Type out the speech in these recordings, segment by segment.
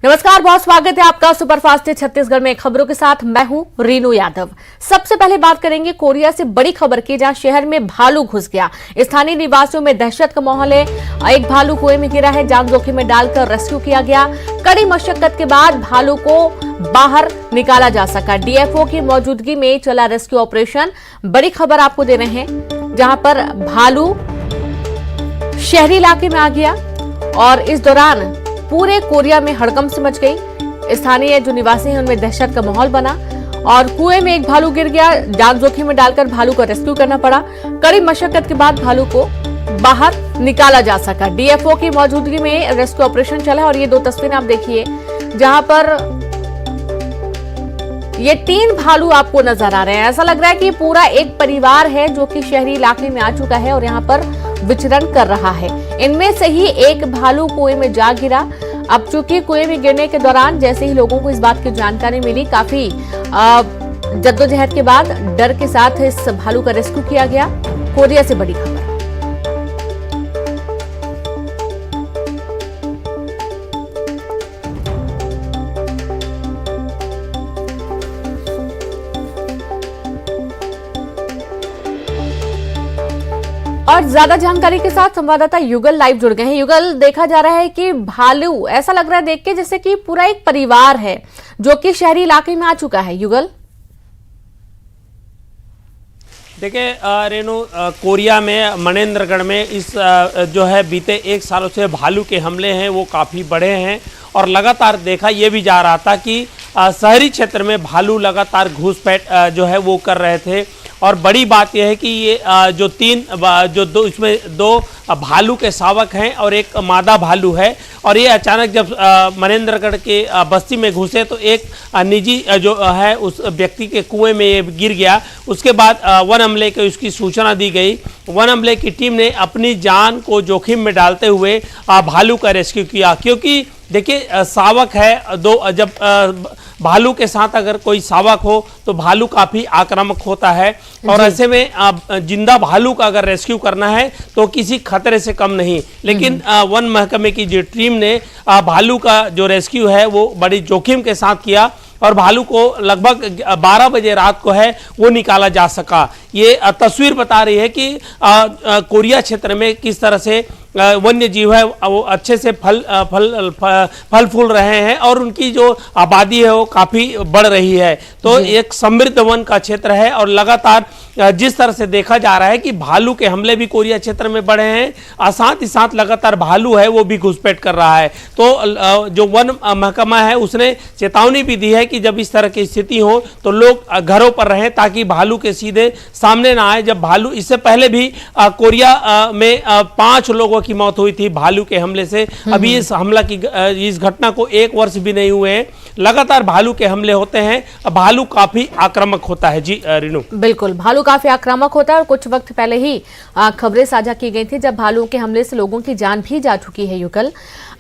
नमस्कार, बहुत स्वागत है आपका सुपरफास्ट छत्तीसगढ़ में खबरों के साथ मैं हूं रीनू यादव। सबसे पहले बात करेंगे कोरिया से बड़ी खबर की, जहां शहर में भालू घुस गया। स्थानीय निवासियों में दहशत का माहौल है। एक भालू कुएं में गिरा है, जान जोखिम में डालकर रेस्क्यू किया गया। कड़ी मशक्कत के बाद भालू को बाहर निकाला जा सका। डीएफओ की मौजूदगी में चला रेस्क्यू ऑपरेशन। बड़ी खबर आपको दे रहे हैं, जहां पर भालू शहरी इलाके में आ गया और इस दौरान पूरे कोरिया में हड़कंप से मच गई। स्थानीय जो निवासी हैं उनमें दहशत का माहौल बना और कुएं में एक भालू गिर गया। जान जोखिम में डालकर भालू को रेस्क्यू करना पड़ा। कड़ी मशक्कत के बाद भालू को बाहर निकाला जा सका। डीएफओ की मौजूदगी में रेस्क्यू ऑपरेशन चला और ये दो तस्वीरें आप देखिए, जहां पर ये 3 भालू आपको नजर आ रहे हैं। ऐसा लग रहा है कि पूरा एक परिवार है जो कि शहरी इलाके में आ चुका है और यहाँ पर विचरण कर रहा है। इनमें से ही एक भालू कुएं में जा गिरा। अब चूंकि कुएं में गिरने के दौरान जैसे ही लोगों को इस बात की जानकारी मिली, काफी जद्दोजहद के बाद डर के साथ इस भालू का रेस्क्यू किया गया। कोरिया से बड़ी खबर। और ज्यादा जानकारी के साथ संवाददाता युगल लाइव जुड़ गए हैं। युगल, देखा जा रहा है कि भालू, ऐसा लग रहा है देख के जैसे कि पूरा एक परिवार है जो कि शहरी इलाके में आ चुका है। युगल, देखिए रेणु, कोरिया में मनेंद्रगढ़ में इस जो है बीते 1 सालों से भालू के हमले हैं वो काफ़ी बड़े हैं और लगातार देखा ये भी जा रहा था कि शहरी क्षेत्र में भालू लगातार घुसपैठ जो है वो कर रहे थे। और बड़ी बात यह है कि ये इसमें दो भालू के शावक हैं और एक मादा भालू है। और ये अचानक जब मनेंद्रगढ़ के बस्ती में घुसे तो एक निजी जो है उस व्यक्ति के कुएं में ये गिर गया। उसके बाद वन अमले को उसकी सूचना दी गई। वन अमले की टीम ने अपनी जान को जोखिम में डालते हुए भालू का रेस्क्यू किया, क्योंकि देखिए शावक है दो, जब भालू के साथ अगर कोई शावक हो तो भालू काफ़ी आक्रामक होता है और ऐसे में जिंदा भालू का अगर रेस्क्यू करना है तो किसी खतरे से कम नहीं। लेकिन वन महकमे की जो टीम ने भालू का जो रेस्क्यू है वो बड़ी जोखिम के साथ किया और भालू को लगभग 12 बजे रात को है वो निकाला जा सका। ये तस्वीर बता रही है कि कोरिया क्षेत्र में किस तरह से वन्य जीव है वो अच्छे से फल फूल रहे हैं और उनकी जो आबादी है वो काफ़ी बढ़ रही है। तो एक समृद्ध वन का क्षेत्र है और लगातार जिस तरह से देखा जा रहा है कि भालू के हमले भी कोरिया क्षेत्र में बढ़े हैं और साथ ही साथ लगातार भालू है वो भी घुसपैठ कर रहा है। तो जो वन महकमा है उसने चेतावनी भी दी है कि जब इस तरह की स्थिति हो तो लोग घरों पर रहें ताकि भालू के सीधे सामने ना आए। जब भालू, इससे पहले भी कोरिया में 5 लोगों की मौत हुई थी भालू के हमले से। अभी इस घटना को 1 वर्ष भी नहीं हुए हैं। लगातार भालू के हमले होते हैं। भालू काफी आक्रामक होता है। जी रीनू, बिल्कुल, भालू काफी आक्रामक होता है और कुछ वक्त पहले ही खबरें साझा की गई थी जब भालू के हमले से लोगों की जान भी जा चुकी है। युगल,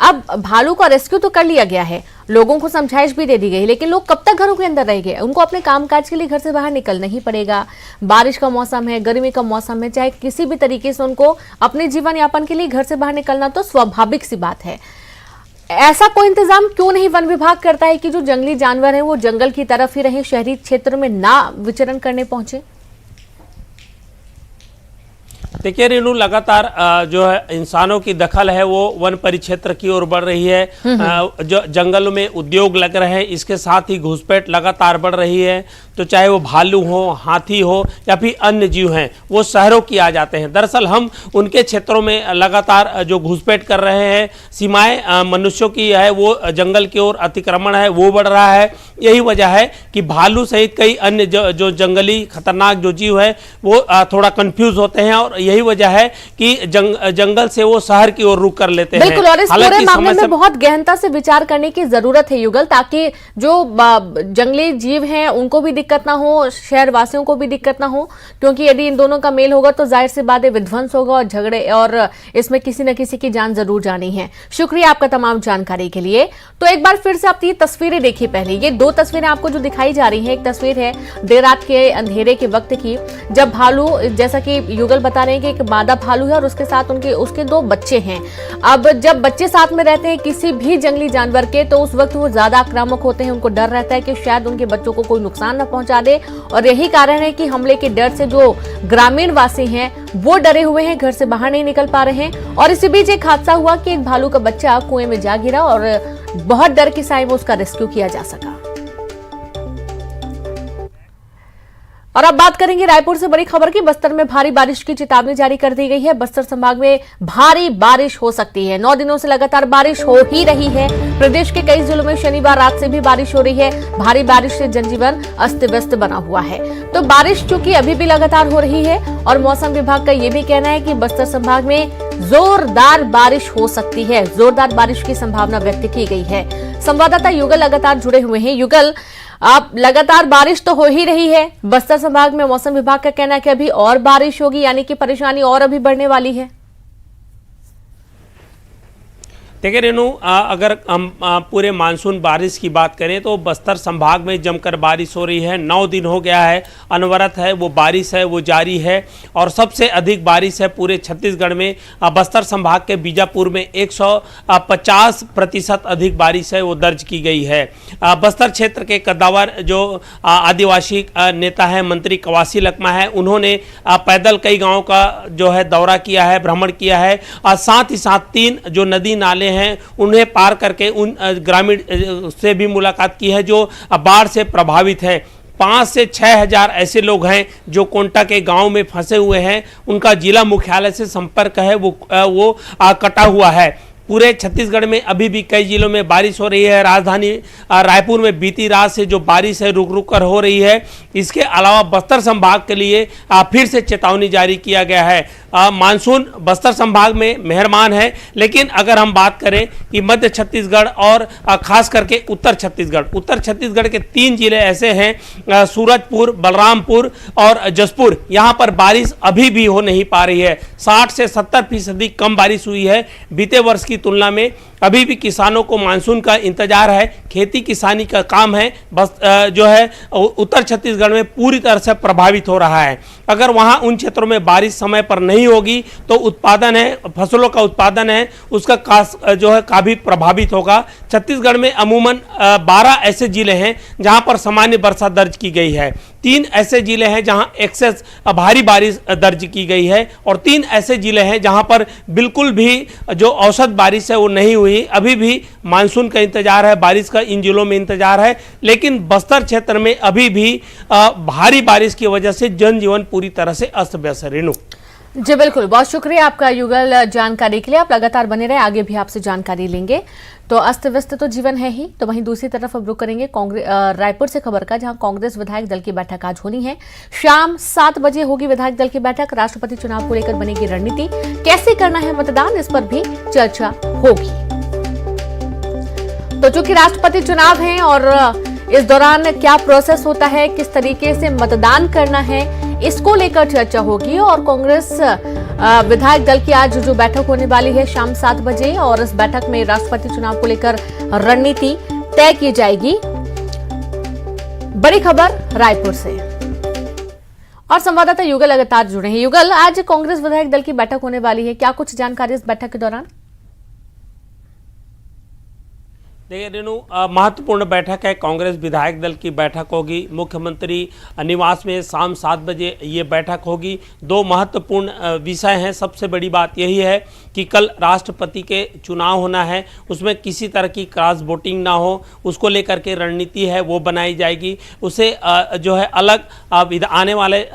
अब भालू का रेस्क्यू तो कर लिया गया है, लोगों को समझाइश भी दे दी गई, लेकिन लोग कब तक घरों के अंदर रहेंगे? उनको अपने कामकाज के लिए घर से बाहर निकलना ही पड़ेगा। बारिश का मौसम है, गर्मी का मौसम है, चाहे किसी भी तरीके से उनको अपने जीवन यापन के लिए घर से बाहर निकलना तो स्वाभाविक सी बात है। ऐसा कोई इंतजाम क्यों नहीं वन विभाग करता है कि जो जंगली जानवर हैं वो जंगल की तरफ ही रहे, शहरी क्षेत्र में ना विचरण करने पहुंचे? देखिए रेणु, लगातार जो है इंसानों की दखल है वो वन परिक्षेत्र की ओर बढ़ रही है। जो जंगलों में उद्योग लग रहे हैं, इसके साथ ही घुसपैठ लगातार बढ़ रही है। तो चाहे वो भालू हो, हाथी हो या फिर अन्य जीव हैं, वो शहरों की आ जाते हैं। दरअसल हम उनके क्षेत्रों में लगातार जो घुसपैठ कर रहे हैं, सीमाएं मनुष्यों की है वो जंगल की ओर अतिक्रमण है वो बढ़ रहा है। यही वजह है कि भालू सहित कई अन्य जो जंगली खतरनाक जो जीव है वो थोड़ा कंफ्यूज होते हैं और यही वजह है कि जंगल से वो शहर की ओर रुख कर लेते हैं। बिल्कुल, और इस पूरे मामले में बहुत गहनता से विचार करने की जरूरत है युगल, ताकि जो जंगली जीव हैं उनको भी दिक्कत ना हो, शहर वासियों को भी दिक्कत ना हो, क्योंकि यदि इन दोनों का मेल होगा तो जाहिर सी बात है विध्वंस होगा और झगड़े, और इसमें किसी न किसी की जान जरूर जानी है। शुक्रिया आपका तमाम जानकारी के लिए। तो एक बार फिर से आप ये तस्वीरें देखिए। पहले ये 2 तस्वीरें आपको जो दिखाई जा रही हैं, एक तस्वीर है देर रात के अंधेरे के वक्त की, जब भालू, जैसा कि युगल बता रहे हैं कि एक मादा भालू है और उसके साथ उसके 2 बच्चे हैं। अब जब बच्चे साथ में रहते हैं किसी भी जंगली जानवर के, तो उस वक्त वो ज्यादा आक्रामक होते हैं। उनको डर रहता है कि शायद उनके बच्चों को कोई नुकसान न पहुंचा दे, और यही कारण है कि हमले के डर से जो ग्रामीण वासी हैं वो डरे हुए हैं, घर से बाहर नहीं निकल पा रहे हैं। और इसी बीच एक हादसा हुआ कि एक भालू का बच्चा कुएं में जा गिरा और बहुत डर के साए में उसका रेस्क्यू किया जा सका। और अब बात करेंगे रायपुर से बड़ी खबर की। बस्तर में भारी बारिश की चेतावनी जारी कर दी गई है। बस्तर संभाग में भारी बारिश हो सकती है। 9 दिनों से लगातार बारिश हो ही रही है। प्रदेश के कई जिलों में शनिवार रात से भी बारिश हो रही है। भारी बारिश से जनजीवन अस्त व्यस्त बना हुआ है। तो बारिश चूंकि अभी भी लगातार हो रही है और मौसम विभाग का यह भी कहना है कि बस्तर संभाग में जोरदार बारिश हो सकती है। जोरदार बारिश की संभावना व्यक्त की गई है। संवाददाता युगल लगातार जुड़े हुए हैं। युगल, आप लगातार बारिश तो हो ही रही है, बस्तर संभाग में मौसम विभाग का कहना है कि अभी और बारिश होगी, यानी कि परेशानी और अभी बढ़ने वाली है। देखिए रेनू, अगर हम पूरे मानसून बारिश की बात करें तो बस्तर संभाग में जमकर बारिश हो रही है। 9 दिन हो गया है, अनवरत है वो बारिश है, वो जारी है। और सबसे अधिक बारिश है पूरे छत्तीसगढ़ में। बस्तर संभाग के बीजापुर में 150% अधिक बारिश है वो दर्ज की गई है। बस्तर क्षेत्र के कद्दावर जो आदिवासी नेता है मंत्री कवासी लखमा है, उन्होंने पैदल कई गाँव का जो है दौरा किया है, भ्रमण किया है। साथ ही साथ 3 जो नदी नाले हैं उन्हें पार करके उन ग्रामीण से भी मुलाकात की है जो बाढ़ से प्रभावित हैं। 5 से 6 हजार ऐसे लोग हैं जो कोंटा के गांव में फंसे हुए हैं। उनका जिला मुख्यालय से संपर्क है वो कटा हुआ है। पूरे छत्तीसगढ़ में अभी भी कई जिलों में बारिश हो रही है। राजधानी रायपुर में बीती रात से जो बारिश है रुक रुक कर हो रही है। इसके अलावा बस्तर संभाग के लिए फिर से चेतावनी जारी किया गया है। मानसून बस्तर संभाग में मेहरबान है, लेकिन अगर हम बात करें कि मध्य छत्तीसगढ़ और खास करके उत्तर छत्तीसगढ़ के 3 जिले ऐसे हैं, सूरजपुर, बलरामपुर और जसपुर, यहाँ पर बारिश अभी भी हो नहीं पा रही है। 60 से 70% कम बारिश हुई है बीते वर्ष की तुलना में। अभी भी किसानों को मानसून का इंतजार है, खेती किसानी का काम है। बस जो है उत्तर छत्तीसगढ़ में पूरी तरह से प्रभावित हो रहा है। अगर वहां उन क्षेत्रों में बारिश समय पर नहीं होगी तो उत्पादन है, फसलों का उत्पादन है, उसका जो है काफी प्रभावित होगा। छत्तीसगढ़ में अमूमन 12 ऐसे जिले हैं जहां पर सामान्य वर्षा दर्ज की गई है। 3 ऐसे जिले हैं जहां एक्सेस भारी बारिश दर्ज की गई है और 3 ऐसे जिले हैं जहां पर बिल्कुल भी जो औसत बारिश है वो नहीं हुई। अभी भी मानसून का इंतजार है, बारिश का इन जिलों में इंतजार है, लेकिन बस्तर क्षेत्र में अभी भी भारी बारिश की वजह से जनजीवन पूरी तरह से अस्त व्यस्त है। रेणु जी बिल्कुल, बहुत शुक्रिया आपका युगल जानकारी के लिए। आप लगातार बने रहे, आगे भी आपसे जानकारी लेंगे। तो अस्त व्यस्त तो जीवन है ही, तो वहीं दूसरी तरफ अब रुक करेंगे रायपुर से खबर का, जहां कांग्रेस विधायक दल की बैठक आज होनी है। शाम 7 बजे होगी विधायक दल की बैठक। राष्ट्रपति चुनाव को लेकर बनेगी रणनीति, कैसे करना है मतदान, इस पर भी चर्चा होगी। तो चूंकि राष्ट्रपति चुनाव है और इस दौरान क्या प्रोसेस होता है, किस तरीके से मतदान करना है, इसको लेकर चर्चा होगी। और कांग्रेस विधायक दल की आज जो बैठक होने वाली है शाम 7 बजे, और इस बैठक में राष्ट्रपति चुनाव को लेकर रणनीति तय की जाएगी। बड़ी खबर रायपुर से और संवाददाता युगल लगातार जुड़े हैं। युगल, आज कांग्रेस विधायक दल की बैठक होने वाली है, क्या कुछ जानकारी इस बैठक के दौरान? देखिए रेणु, महत्वपूर्ण बैठक है। कांग्रेस विधायक दल की बैठक होगी मुख्यमंत्री निवास में शाम 7 बजे ये बैठक होगी। 2 महत्वपूर्ण विषय हैं। सबसे बड़ी बात यही है कि कल राष्ट्रपति के चुनाव होना है, उसमें किसी तरह की क्रॉस वोटिंग ना हो, उसको लेकर के रणनीति है वो बनाई जाएगी। उसे जो है अलग आने वाले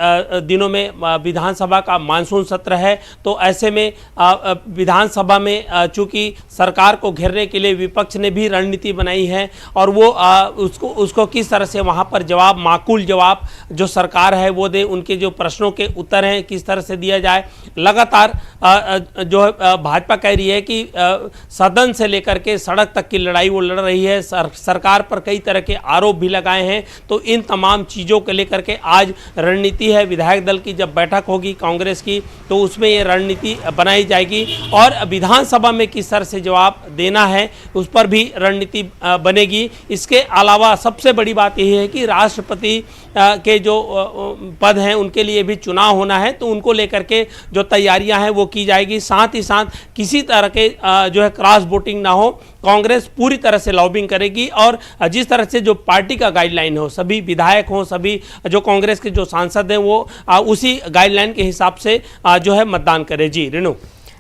दिनों में विधानसभा का मानसून सत्र है, तो ऐसे में विधानसभा में चूंकि सरकार को घेरने के लिए विपक्ष ने भी रणनीति बनाई है और वो उसको किस तरह से वहां पर जवाब, माकूल जवाब जो सरकार है वो दे, उनके जो प्रश्नों के उत्तर हैं किस तरह से दिया जाए। लगातार जो भाजपा कह रही है कि सदन से लेकर के सड़क तक की लड़ाई वो लड़ रही है। सरकार पर कई तरह के आरोप भी लगाए हैं। तो इन तमाम चीज़ों को लेकर के आज रणनीति है। विधायक दल की जब बैठक होगी कांग्रेस की तो उसमें ये रणनीति बनाई जाएगी और विधानसभा में किस तरह से जवाब देना है उस पर भी रणनीति बनेगी। इसके अलावा सबसे बड़ी बात यही है कि राष्ट्रपति के जो पद हैं उनके लिए भी चुनाव होना है, तो उनको लेकर के जो तैयारियां हैं वो की जाएगी। साथ ही साथ किसी तरह के जो है क्रॉस वोटिंग ना हो, कांग्रेस पूरी तरह से लॉबिंग करेगी और जिस तरह से जो पार्टी का गाइडलाइन हो, सभी विधायक हों, सभी जो कांग्रेस के जो सांसद हैं वो उसी गाइडलाइन के हिसाब से जो है मतदान करें। जी रेणु।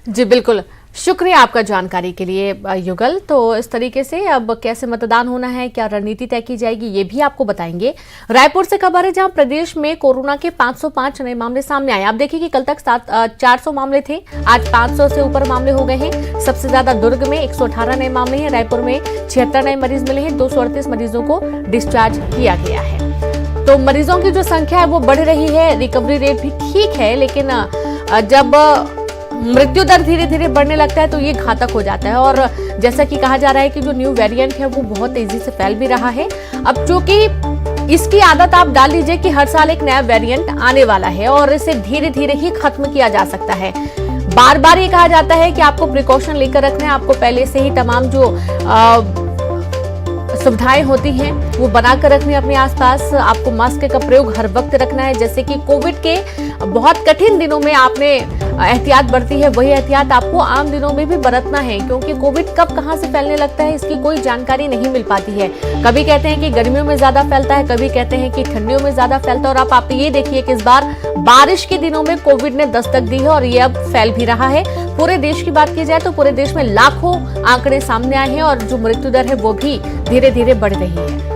जी बिल्कुल, शुक्रिया आपका जानकारी के लिए युगल। तो इस तरीके से अब कैसे मतदान होना है, क्या रणनीति तय की जाएगी, ये भी आपको बताएंगे। रायपुर से खबर है जहां प्रदेश में कोरोना के 505 नए मामले सामने आए। आप देखिए कि कल तक 400 मामले थे, आज 500 से ऊपर मामले हो गए हैं। सबसे ज्यादा दुर्ग में 118 नए मामले हैं, रायपुर में 76 नए मरीज मिले हैं, 238 मरीजों को डिस्चार्ज किया गया है। तो मरीजों की जो संख्या है वो बढ़ रही है, रिकवरी रेट भी ठीक है, लेकिन जब मृत्यु दर धीरे धीरे बढ़ने लगता है तो ये घातक हो जाता है। और जैसा कि कहा जा रहा है कि जो न्यू वेरिएंट है वो बहुत तेजी से फैल भी रहा है। अब चूंकि इसकी आदत आप डाल लीजिए कि हर साल एक नया वेरिएंट आने वाला है और इसे धीरे धीरे ही खत्म किया जा सकता है। बार बार ये कहा जाता है कि आपको प्रिकॉशन लेकर रखना है, आपको पहले से ही तमाम जो सुविधाएं होती हैं वो बनाकर रखनी है अपने आसपास। आपको मास्क का प्रयोग हर वक्त रखना है। जैसे कि कोविड के बहुत कठिन दिनों में आपने एहतियात बरती है, वही एहतियात आपको आम दिनों में भी बरतना है, क्योंकि कोविड कब कहां से फैलने लगता है इसकी कोई जानकारी नहीं मिल पाती है। कभी कहते हैं कि गर्मियों में ज्यादा फैलता है, कभी कहते हैं कि ठंडियों में ज्यादा फैलता है। और आप ये देखिए कि इस बार बारिश के दिनों में कोविड ने दस्तक दी है और ये अब फैल भी रहा है। पूरे देश की बात की जाए तो पूरे देश में लाखों आंकड़े सामने आए हैं और जो मृत्यु दर है वो भी धीरे धीरे बढ़ रही है।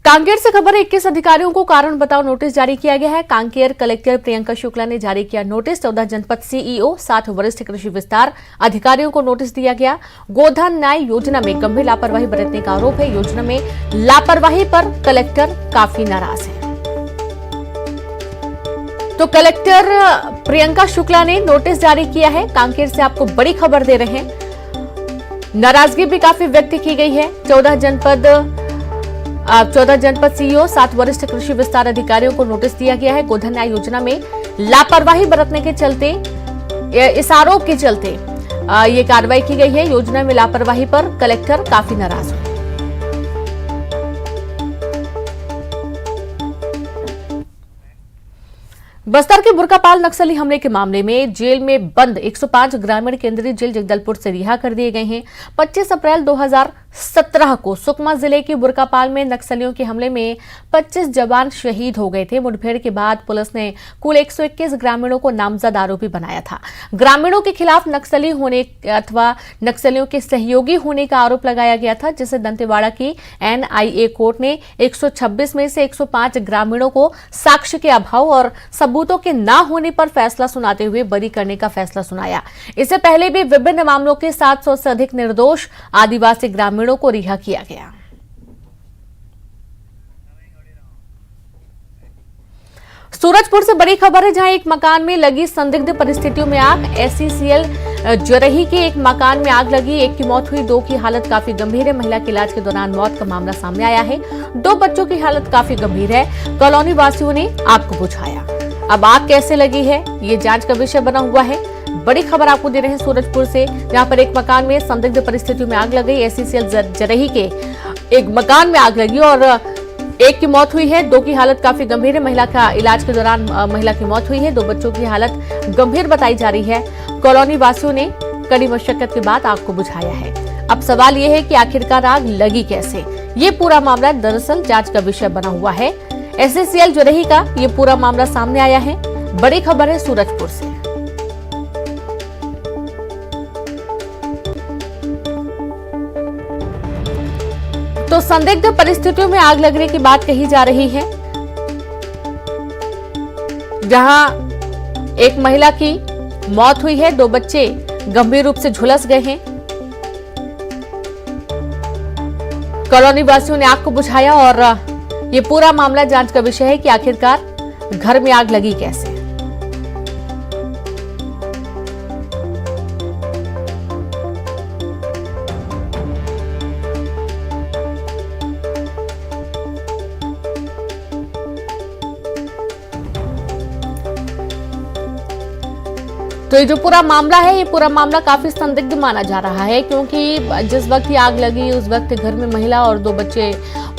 कांकेर से खबर है, 21 अधिकारियों को कारण बताओ नोटिस जारी किया गया है। कांकेर कलेक्टर प्रियंका शुक्ला ने जारी किया नोटिस। 14 जनपद सीईओ 7 वरिष्ठ कृषि विस्तार अधिकारियों को नोटिस दिया गया। गोधन न्याय योजना में गंभीर लापरवाही बरतने का आरोप है। योजना में लापरवाही पर कलेक्टर काफी नाराज है। तो कलेक्टर प्रियंका शुक्ला ने नोटिस जारी किया है। कांकेर से आपको बड़ी खबर दे रहे हैं। नाराजगी भी काफी व्यक्त की गई है। 14 जनपद सीईओ 7 वरिष्ठ कृषि विस्तार अधिकारियों को नोटिस दिया गया है। गोधन न्याय योजना में लापरवाही बरतने के चलते, इस आरोप के चलते ये कार्रवाई की गई है। योजना में लापरवाही पर कलेक्टर काफी नाराज है। बस्तर के बुर्कापाल नक्सली हमले के मामले में जेल में बंद 105 ग्रामीण केंद्रीय जेल जगदलपुर से रिहा कर दिए गए हैं। 25 अप्रैल 2017 को सुकमा जिले के बुर्कापाल में नक्सलियों के हमले में 25 जवान शहीद हो गए थे। मुठभेड़ के बाद पुलिस ने कुल 121 ग्रामीणों को नामजद आरोपी बनाया था। ग्रामीणों के खिलाफ नक्सली होने अथवा नक्सलियों के सहयोगी होने का आरोप लगाया गया था, जिसे दंतेवाड़ा की NIA कोर्ट ने 126 में से 105 ग्रामीणों को साक्ष्य के अभाव और सबूतों के ना होने पर फैसला सुनाते हुए बरी करने का फैसला सुनाया। इससे पहले भी विभिन्न मामलों के 700 से अधिक निर्दोष आदिवासी ग्रामीणों को रिहा किया गया। सूरजपुर से बड़ी खबर है, जहां एक मकान में लगी संदिग्ध परिस्थितियों में आग। SCCL जरही के एक मकान में आग लगी, एक की मौत हुई, 2 की हालत काफी गंभीर है। महिला के इलाज के दौरान मौत का मामला सामने आया है। 2 बच्चों की हालत काफी गंभीर है। कॉलोनी वासियों ने आग को बुझाया। अब आग कैसे लगी है ये जांच का विषय बना हुआ है। बड़ी खबर आपको दे रहे हैं सूरजपुर से, जहां पर एक मकान में संदिग्ध परिस्थितियों में आग लग गई। SCCL जरही के एक मकान में आग लगी और एक की मौत हुई है, 2 की हालत काफी गंभीर है। महिला का इलाज के दौरान महिला की मौत हुई है। 2 बच्चों की हालत गंभीर बताई जा रही है। कॉलोनी वासियों ने कड़ी मशक्कत के बाद आग को बुझाया है। अब सवाल यह है कि आखिरकार आग लगी कैसे। ये पूरा मामला दरअसल जांच का विषय बना हुआ है। SCCL जरही का ये पूरा मामला सामने आया है। बड़ी खबर है सूरजपुर से। तो संदिग्ध परिस्थितियों में आग लगने की बात कही जा रही है, जहां एक महिला की मौत हुई है, 2 बच्चे गंभीर रूप से झुलस गए हैं। कॉलोनी वासियों ने आग को बुझाया और ये पूरा मामला जांच का विषय है कि आखिरकार घर में आग लगी कैसे। तो ये जो पूरा मामला है, ये पूरा मामला काफी संदिग्ध माना जा रहा है, क्योंकि जिस वक्त ये आग लगी उस वक्त घर में महिला और 2 बच्चे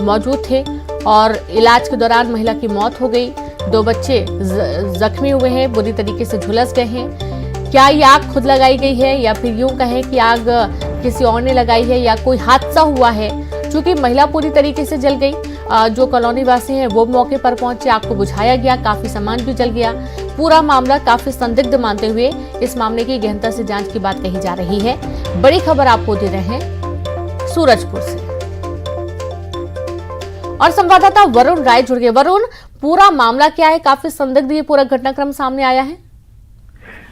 मौजूद थे और इलाज के दौरान महिला की मौत हो गई। 2 बच्चे जख्मी हुए हैं, बुरी तरीके से झुलस गए हैं। क्या ये आग खुद लगाई गई है या फिर यूं कहें कि आग किसी और ने लगाई है या कोई हादसा हुआ है? चूंकि महिला पूरी तरीके से जल गई, जो कॉलोनी वासी हैं वो मौके पर पहुंचे, आग को बुझाया गया, काफी सामान भी जल गया। पूरा मामला काफी संदिग्ध मानते हुए इस मामले की गहनता से जांच की बात कही जा रही है। बड़ी खबर आपको दे रहे हैं सूरजपुर से और संवाददाता वरुण राय जुड़ गए। वरुण, पूरा मामला क्या है? काफी संदिग्ध ये पूरा घटनाक्रम सामने आया है।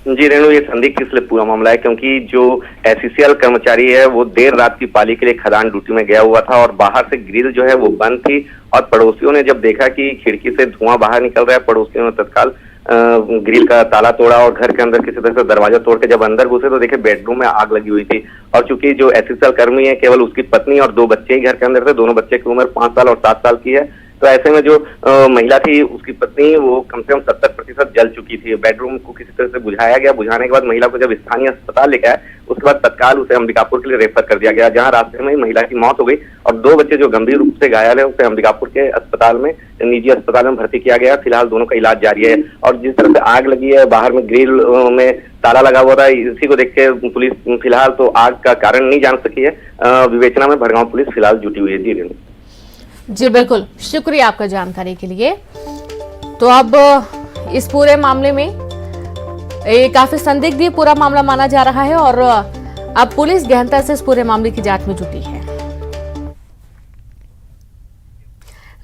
जी रेणु, ये संदिग्ध इसलिए पूरा मामला है क्योंकि जो एससीसीएल कर्मचारी है वो देर रात की पाली के लिए खदान ड्यूटी में गया हुआ था और बाहर से ग्रिल जो है वो बंद थी और पड़ोसियों ने जब देखा कि खिड़की से धुआं बाहर निकल रहा है, पड़ोसियों ने तत्काल ग्रिल का ताला तोड़ा और घर के अंदर किसी तरह से दरवाजा तोड़ के जब अंदर घुसे तो देखे बेडरूम में आग लगी हुई थी। और चूंकि जो एससीसीएल कर्मी है केवल उसकी पत्नी और 2 बच्चे ही घर के अंदर थे, दोनों बच्चे की उम्र 5 साल और 7 साल की है। तो ऐसे में जो महिला थी उसकी पत्नी वो कम से कम 70% जल चुकी थी। बेडरूम को किसी तरह से बुझाया गया, बुझाने के बाद महिला को जब स्थानीय अस्पताल ले गया उसके बाद तत्काल उसे अंबिकापुर के लिए रेफर कर दिया गया, जहां रास्ते में ही महिला की मौत हो गई और 2 बच्चे जो गंभीर रूप से घायल है उसे अंबिकापुर के अस्पताल में, निजी अस्पताल में भर्ती किया गया। फिलहाल दोनों का इलाज जारी है। और जिस तरह से आग लगी है, बाहर में ग्रिल में ताला लगा हुआ था, इसी को देख के पुलिस फिलहाल तो आग का कारण नहीं जान सकी है। विवेचना में भड़गांव पुलिस फिलहाल जुटी हुई है। जी बिल्कुल, शुक्रिया आपका जानकारी के लिए। तो अब इस पूरे मामले में काफी संदिग्ध पूरा मामला माना जा रहा है और अब पुलिस गहनता से इस पूरे मामले की जांच में जुटी है।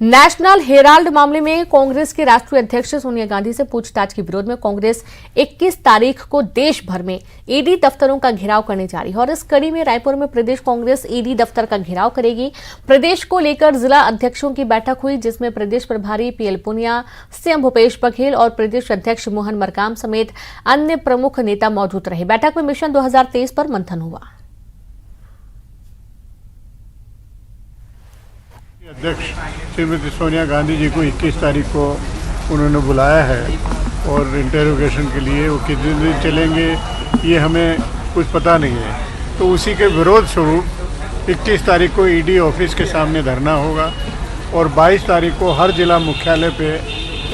नेशनल हेराल्ड मामले में कांग्रेस के राष्ट्रीय अध्यक्ष सोनिया गांधी से पूछताछ के विरोध में कांग्रेस 21 तारीख को देश भर में ईडी दफ्तरों का घेराव करने जा रही है और इस कड़ी में रायपुर में प्रदेश कांग्रेस ईडी दफ्तर का घेराव करेगी। प्रदेश को लेकर जिला अध्यक्षों की बैठक हुई, जिसमें प्रदेश प्रभारी पीएल पुनिया, सीएम भूपेश बघेल और प्रदेश अध्यक्ष मोहन मरकाम समेत अन्य प्रमुख नेता मौजूद रहे। बैठक में मिशन 2023 पर मंथन हुआ। अध्यक्ष श्रीमती सोनिया गांधी जी को 21 तारीख को उन्होंने बुलाया है और इंटरोगेशन के लिए। वो कितने दिन चलेंगे ये हमें कुछ पता नहीं है, तो उसी के विरोध स्वरूप 21 तारीख को ईडी ऑफिस के सामने धरना होगा और 22 तारीख को हर जिला मुख्यालय पे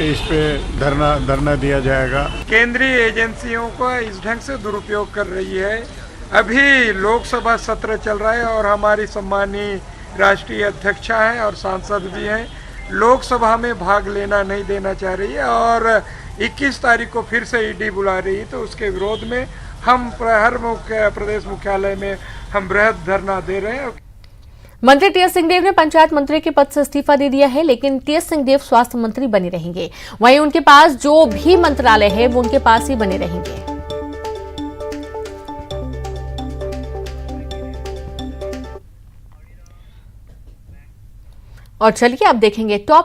इस पे धरना दिया जाएगा। केंद्रीय एजेंसियों को इस ढंग से दुरुपयोग कर रही है। अभी लोकसभा सत्र चल रहा है और हमारी सम्मानीय राष्ट्रीय अध्यक्षा हैं और सांसद भी हैं, लोकसभा में भाग लेना नहीं देना चाह रही है और 21 तारीख को फिर से ईडी बुला रही है। तो उसके विरोध में हम हर प्रदेश मुख्यालय में हम बृहद धरना दे रहे हैं। मंत्री टीएस सिंहदेव ने पंचायत मंत्री के पद से इस्तीफा दे दिया है, लेकिन टीएस सिंहदेव स्वास्थ्य मंत्री बने रहेंगे। वहीं उनके पास जो भी मंत्रालय है वो उनके पास ही बने रहेंगे। और चलिए अब देखेंगे टॉप